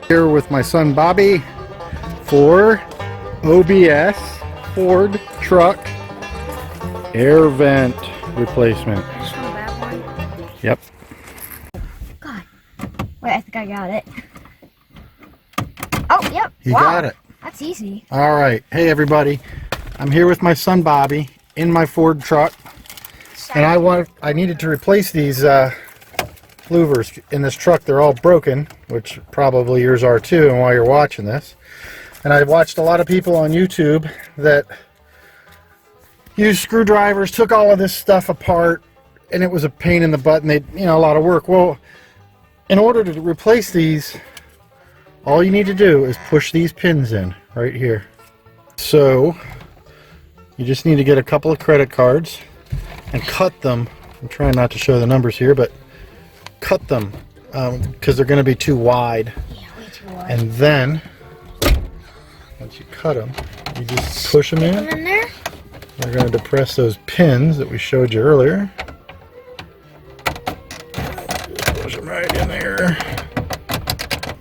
Here with my son Bobby for OBS Ford Truck air vent replacement. Just from that one? Yep. God. Wait, I think I got it. Oh, yep. You wow. got it. That's easy. All right. Hey, everybody. I'm here with my son Bobby in my Ford truck. And I needed to replace these louvers in this truck. They're all broken, which probably yours are too, and while you're watching this. And I watched a lot of people on YouTube that used screwdrivers, took all of this stuff apart, and it was a pain in the butt, and they, a lot of work. Well, in order to replace these, all you need to do is push these pins in right here. So you just need to get a couple of credit cards and cut them. I'm trying not to show the numbers here, but cut them because they're going to be too wide. Yeah, way too wide. And then once you cut them, you just push them in. Them in there. We're going to depress those pins that we showed you earlier. Push them right in there.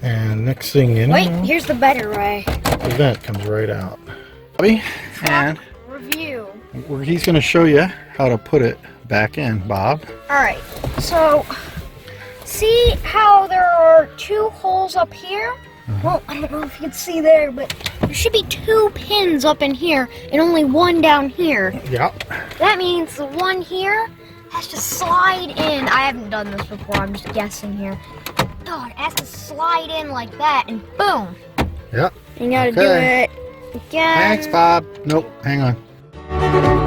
And next thing you know, wait, here's the better way. the vent comes right out. Bobby, and Review. he's going to show you how to put it back in, Bob. Alright, so see how there are two holes up here? Well, I don't know if you can see there, but there should be two pins up in here and only one down here. Yep. That means the one here has to slide in. I haven't done this before, I'm just guessing here. God, it has to slide in like that and boom. Yep. You gotta do Okay. it again. Thanks, Bob. Nope, hang on.